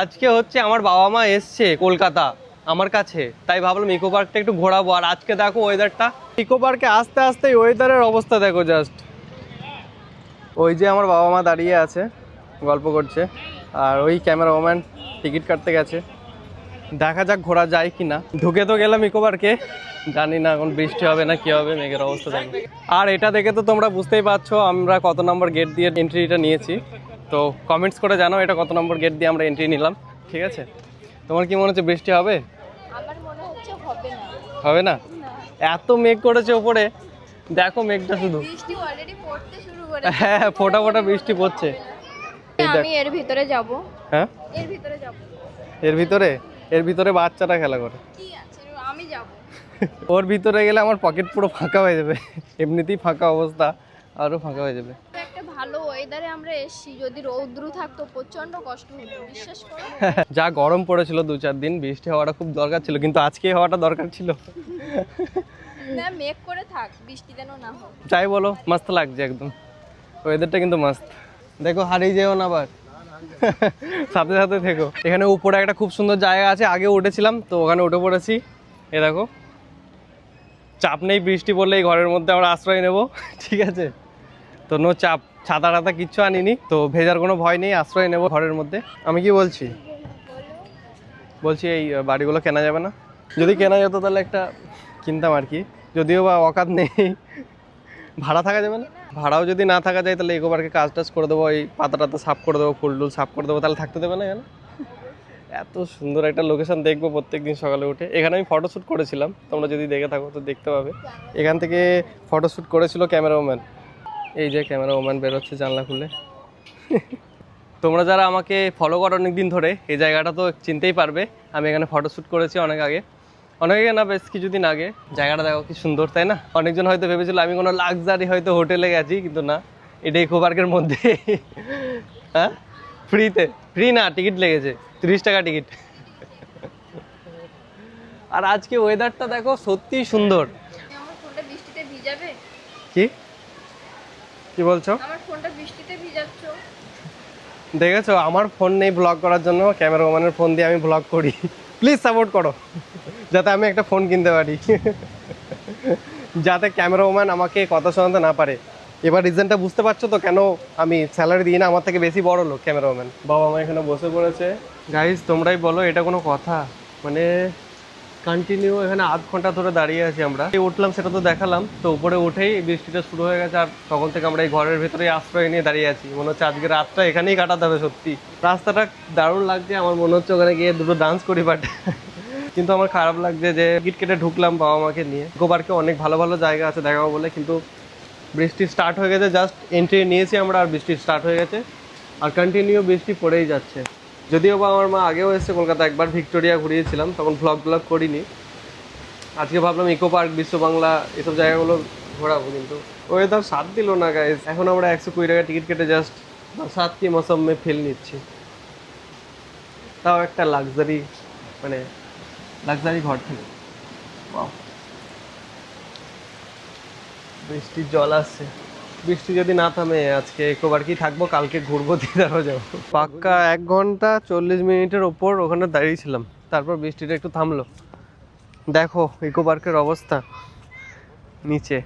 আজকে হচ্ছে আমার বাবা মা এসছে কলকাতা আমার কাছে, তাই ভাবলাম ইকো পার্কটা একটু ঘোরাবো। আর আজকে দেখো ওয়েদারটা, ইকো পার্কে আসতে আসতে ওয়েদারের অবস্থা দেখো জাস্ট। ওই যে আমার বাবা মা দাঁড়িয়ে আছে, গল্প করছে, আর ওই ক্যামেরাম্যান টিকিট কাটতে গেছে। দেখা যাক ঘোরা যায় কি না। ঢুকে তো গেলাম ইকো পার্কে, জানি না এখন বৃষ্টি হবে না কি হবে, মেঘের অবস্থা দেখো। আর এটা দেখে তো তোমরা বুঝতেই পারছো আমরা কত নম্বর গেট দিয়ে এন্ট্রিটা নিয়েছি। তো কমেন্টস করে জানাও এটা কত নম্বর গেট দিয়ে আমরা এন্ট্রি নিলাম, ঠিক আছে? তোমার কি মনে হচ্ছে বৃষ্টি হবে? আমার মনে হচ্ছে হবে না। হবে না? এত মেঘ করেছে উপরে, দেখো মেঘটা শুধু। বৃষ্টি অলরেডি পড়তে শুরু করেছে। হ্যাঁ, ফোঁটা ফোঁটা বৃষ্টি পড়ছে। আমি এর ভিতরে যাব। হ্যাঁ, এর ভিতরে যাব। এর ভিতরে বাচ্চাটা খেলা করে। কি আছে, আমি যাব। ওর ভিতরে গেলে আমার পকেট পুরো ফাঁকা হয়ে যাবে, এমনিতেই ফাঁকা অবস্থা, আরো ফাঁকা হয়ে যাবে। একটা ভালো ওয়েদারে আমরা এসেছি, যদি রৌদ্র থাকতো প্রচন্ড কষ্ট হতো, বিশ্বাস করো। যা গরম পড়েছিল 2-4 দিন, বৃষ্টি হওয়াটা খুব দরকার ছিল, কিন্তু আজকে হওয়াটা দরকার ছিল না, মেঘ করে থাক, বৃষ্টি যেন না হয়। যাই বলো, মস্ত লাগছে একদম, ওয়েদারটা কিন্তু মস্ত। দেখো হারিয়ে যেও না আবার, সাথে সাথে থেকো। এখানে উপরে একটা খুব সুন্দর জায়গা আছে, আগে উঠেছিলাম তো ওখানে উঠে পড়েছি। এ দেখো, চাপ নেই, বৃষ্টি পড়লে এই ঘরের মধ্যে আমরা আশ্রয় নেব, ঠিক আছে? তো নো চাপ, ছাতা টাতা কিচ্ছু আনিনি, তো ভেজার কোনো ভয় নেই, আশ্রয় নেব ঘরের মধ্যে। আমি কি বলছি এই বাড়িগুলো কেনা যাবে না? যদি কেনা যেত তাহলে একটা কিনতাম আর কি, যদিও বা অকাত নেই। ভাড়া থাকা যাবে না? ভাড়াও যদি না থাকা যায় তাহলে ইকো পার্কে কাজ টাজ করে দেবো, ওই পাতা টাতা সাফ করে দেবো, ফুল টুল সাফ করে দেবো, তাহলে থাকতে দেবে না কেন? এত সুন্দর একটা লোকেশন দেখবো প্রত্যেকদিন সকালে উঠে। এখানে আমি ফটোশ্যুট করেছিলাম, তোমরা যদি দেখে থাকো তো দেখতে পাবে। এখান থেকে ফটোশ্যুট করেছিল ক্যামেরাম্যান, এই যে ক্যামেরাম্যান বেরোচ্ছে জানলা খুলে। তোমরা যারা আমাকে ফলো করো অনেক দিন ধরে, এই জায়গাটা তো চিনতেই পারবে। আমি এখানে ফটোশ্যুট করেছি অনেক আগে না, বেশ কিছুদিন আগে। জায়গাটা দেখো কি সুন্দর, তাই না? অনেকজন হয়তো ভেবেছিল আমি কোনো লাক্সারি হয়তো হোটেলে গেছি, কিন্তু না, এটা ইকো পার্কের মধ্যে। হ্যাঁ, ফ্রি না, টিকিট লেগেছে 30 টাকা টিকিট। আর আজকে ওয়েদারটা দেখো সত্যি সুন্দর। আমার ফোনটা বৃষ্টিতে ভিজাবে? কি বলছো? আমার ফোনটা বৃষ্টিতে ভিজাচ্ছ? দেখেছো, আমার ফোন নেই ব্লগ করার জন্য, ক্যামেরাম্যানের ফোন দিয়ে আমি ব্লগ করি। প্লিজ সাপোর্ট করো যাতে আমি একটা ফোন কিনতে পারি, যাতে ক্যামেরাম্যান আমাকে কথা শোনাতে না পারে। এবার রিজনটা বুঝতে পারছো তো কেন আমি স্যালারি দিই না, আমার থেকে বেশি বড় লোক ক্যামেরাম্যান। বাবা মা এখানে বসে পড়েছে। গাইজ তোমরাই বলো এটা কোনো কথা? মানে কন্টিনিউ এখানে আধ ঘন্টা ধরে দাঁড়িয়ে আছি আমরা। উঠলাম সেটা তো দেখালাম, তো উপরে উঠেই বৃষ্টিটা শুরু হয়ে গেছে, আর তখন থেকে আমরা এই ঘরের ভেতরে আশ্রয় নিয়ে দাঁড়িয়ে আছি। মনে হচ্ছে আজকে রাতটা এখানেই কাটাতে হবে। সত্যি রাস্তাটা দারুণ লাগছে, আমার মনে হচ্ছে ওখানে গিয়ে দুটো ডান্স করি, বাট কিন্তু আমার খারাপ লাগছে যে টিকিট কেটে ঢুকলাম বাবা মাকে নিয়ে। ইকো পার্কে অনেক ভালো ভালো জায়গা আছে দেখাবো বলে, কিন্তু বৃষ্টি স্টার্ট হয়ে গেছে, জাস্ট এন্ট্রি নিয়েছি আমরা আর বৃষ্টি স্টার্ট হয়ে গেছে, আর কন্টিনিউ বৃষ্টি পড়েই যাচ্ছে। যদিও বা আমার মা আগেও এসেছে কলকাতা, একবার ভিক্টোরিয়া ঘুরিয়েছিলাম, তখন ব্লগ করিনি। আজকে ভাবলাম ইকো পার্ক, বিশ্ব বাংলা, এসব জায়গাগুলো ঘোরাবো, কিন্তু ওয়েদার সাথ দিল না গাইজ। এখন আমরা 120 টাকা টিকিট কেটে জাস্ট বরসাত কি মৌসুম মে ফেল নিচ্ছি, তাও একটা লাক্সারি, মানে লাক্সারি ঘর থেকে। বৃষ্টির জল আসছে, বৃষ্টি যদি না থামে আজকে ইকো পার্কেই থাকবো, কালকে ঘুরবো, দিদারও যাবো। পাক্কা 1 ঘন্টা 40 মিনিটের ওপর ওখানে দাঁড়িয়েছিলাম, তারপর বৃষ্টিটা একটু থামলো। দেখো ইকো পার্কের অবস্থা নিচে,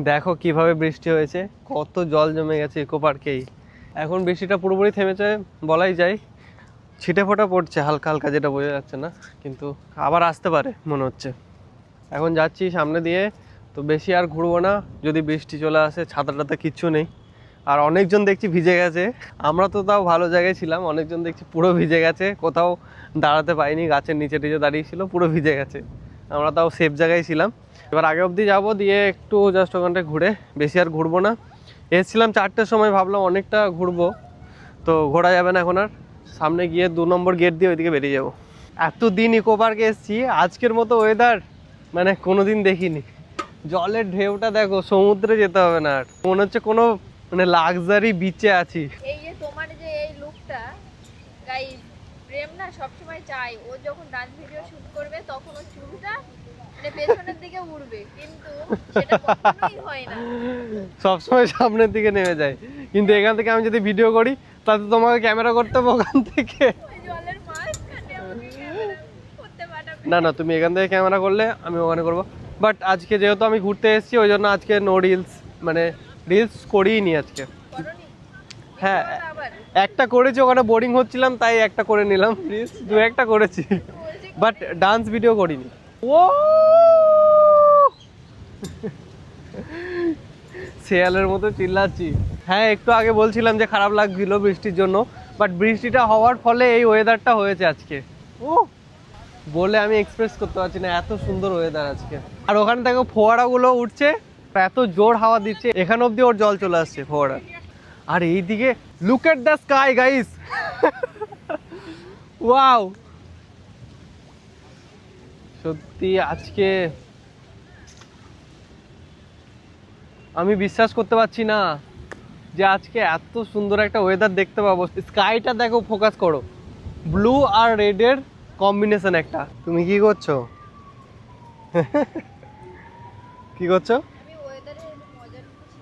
দেখো কিভাবে বৃষ্টি হয়েছে, কত জল জমে গেছে ইকো পার্কেই। এখন বৃষ্টিটা পুরোপুরি থেমেছে বলাই যায়, ছিটে ফোঁটা পড়ছে হালকা হালকা, যেটা বোঝা যাচ্ছে না, কিন্তু আবার আসতে পারে মনে হচ্ছে। এখন যাচ্ছি সামনে দিয়ে, তো বেশি আর ঘুরবো না, যদি বৃষ্টি চলে আসে। ছাতা টাতা কিচ্ছু নেই, আর অনেকজন দেখছি ভিজে গেছে। আমরা তো তাও ভালো জায়গায় ছিলাম, অনেকজন দেখছি পুরো ভিজে গেছে, কোথাও দাঁড়াতে পাইনি, গাছের নিচে টিচে দাঁড়িয়েছিল, পুরো ভিজে গেছে। আমরা তাও সেফ জায়গায় ছিলাম। এবার আগে অবধি যাবো, দিয়ে একটু জাস্ট ওখানটায় ঘুরে, বেশি আর ঘুরবো না। এসেছিলাম 4টের সময়, ভাবলাম অনেকটা ঘুরবো, তো ঘোরা যাবে না এখন আর। সামনে গিয়ে 2 নম্বর গেট দিয়ে ওইদিকে বেরিয়ে যাবো। এতদিন ইকো পার্কে এসেছি, আজকের মতো ওয়েদার মানে কোনোদিন দেখিনি। জলের ঢেউটা দেখো, সমুদ্রে যেতে হবে না আর, মনে হচ্ছে কোনো মানে লাক্সারি বিচে আছি। এই যে তোমার যে এই লুকটা, গাইস, প্রেম না সবসময় চাই ও যখন ডান্স ভিডিও শুট করবে তখন ও চুলটা মানে পেছনের দিকে উড়বে, কিন্তু সেটা কখনোই হয় না। সবসময় সামনের দিকে নেমে যায়, কিন্তু এখান থেকে আমি যদি ভিডিও করি তাতে তোমাকে ক্যামেরা করতে হবে ওখান থেকে। ওই জলের মাঝখানে আমাকে ক্যামেরা করতে পাঠাবে। না না, তুমি এখান থেকে ক্যামেরা করলে আমি ওখানে করবো। বাট আজকে যেহেতু আমি ঘুরতে এসেছি ওই জন্য আজকে নো রিলস, মানে রিলস করিই নি আজকে। করোনি? হ্যাঁ আবার একটা করেছি, ওখানে বোরিং হচ্ছিলাম তাই একটা করে নিলাম, রিলস দু একটা করেছি, বাট ডান্স ভিডিও করিনি। ও শেয়ালের মতো চিল্লাচ্ছি। হ্যাঁ একটু আগে বলছিলাম যে খারাপ লাগছিল বৃষ্টির জন্য, বাট বৃষ্টিটা হওয়ার ফলে এই ওয়েদারটা হয়েছে আজকে। ও বলে আমি এক্সপ্রেস করতে পারছি না, এত সুন্দর ওয়েদার আজকে। আর ওখানে দেখো ফোয়ারাগুলো উঠছে, এত জোর হাওয়া দিচ্ছে, এখানে অবধি ওর জল চলে আসছে ফোয়ারা। আর এইদিকে look at the sky guys, wow সত্যি আজকে আমি বিশ্বাস করতে পারছি না যে আজকে এত সুন্দর একটা ওয়েদার দেখতে পাবো। স্কাইটা দেখো, ফোকাস করো, ব্লু আর রেডের কম্বিনেশন একটা। তুমি কি করছো? কি করছো? আমি ওয়েদারের মজা নিচ্ছি।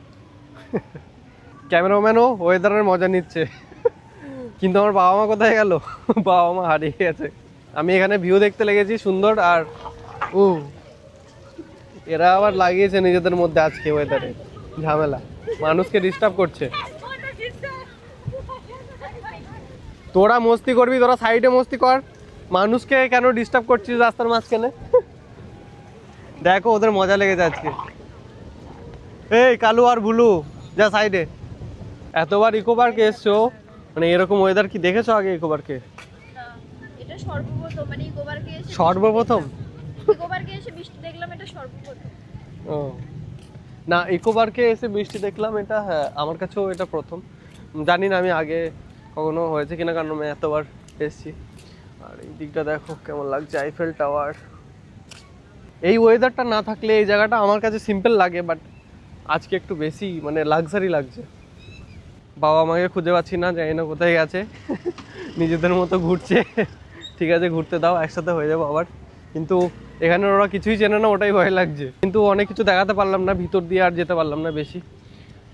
ক্যামেরাম্যানও ওয়েদারের মজা নিচ্ছে, কিন্তু আমার বাবা মা কোথায় গেল? বাবা মা হারিয়ে গেছে। আমি এখানে ভিউ দেখতে লেগেছি সুন্দর, আর ও এরা আবার লাগিয়েছে নিজেদের মধ্যে আজকে ওয়েদারে ঝামেলা, মানুষকে ডিস্টার্ব করছে। তোরা মস্তি করবি, তোরা সাইডে মস্তি কর, মানুষকে কেন ডিস্টার্ব করছিস রাস্তার মাঝখানে? দেখো ওদের মজা লেগেছে আজকে। এই কালু আর ভুলু যা সাইডে। এতবার ইকো পার্কে এসছো, মানে এরকম ওয়েদার কি দেখেছো আগে ইকো পার্কে? না, এটা সর্বপ্রথম, মানে ইকোবারকে এসে সর্বপ্রথম? ইকোবারকে এসে বৃষ্টি দেখলাম, এটা সর্বপ্রথম। ও না, ইকো পার্কে এসে বৃষ্টি দেখলাম এটা, হ্যাঁ আমার কাছেও এটা প্রথম। জানি না আমি আগে কখনো হয়েছে কিনা, কারণ আমি এতবার এসেছি। আর এই দিকটা দেখো কেমন লাগছে, আইফেল টাওয়ার। এই ওয়েদারটা না থাকলে এই জায়গাটা আমার কাছে সিম্পল লাগে, বাট আজকে একটু বেশি মানে লাক্সারি লাগছে। বাবা মাকে খুঁজে পাচ্ছি না, জানি না কোথায় গেছে, নিজেদের মতো ঘুরছে। ঠিক আছে ঘুরতে দাও, একসাথে হয়ে যাবো আবার। কিন্তু এখানে ওরা কিছুই চেনে না, ওটাই ভয় লাগছে। কিন্তু অনেক কিছু দেখাতে পারলাম না, ভিতর দিয়ে আর যেতে পারলাম না বেশি,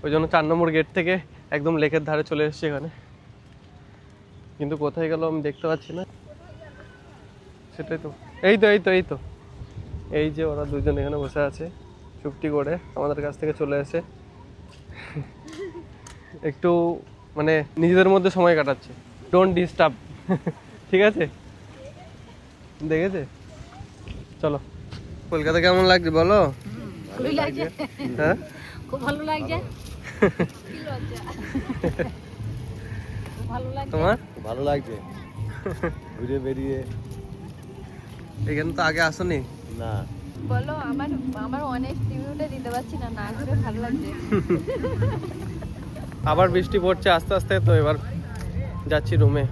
ওই জন্য 4 নম্বর গেট থেকে একদম লেকের ধারে চলে এসেছি এখানে। কিন্তু কোথায় গেল আমি দেখতে পাচ্ছি না। সেটাই তো, এই তো এই তো এই তো এই যে ওরা দুজন এখানে বসে আছে চুপটি করে, আমাদের কাছ থেকে চলে এসে একটু মানে নিজেদের মধ্যে সময় কাটাচ্ছে, ডোন্ট ডিস্টার্ব। ঠিক আছে, দেখেছে? চলো, কলকাতা কেমন লাগছে বলো? ভালোই লাগছে, হ্যাঁ খুব ভালো লাগছে, কি লজ্জা। খুব ভালো লাগছে। তোমার ভালো লাগছে ঘুরে বেরিয়ে। এখানে তো আগে আসোনি? না বলো, আমার আমার অনেক রিভিউটা দিতে পারছি না, না ঘুরে ভালো লাগছে। আবার বৃষ্টি পড়ছে আস্তে আস্তে, তো এবার যাচ্ছি রুমে।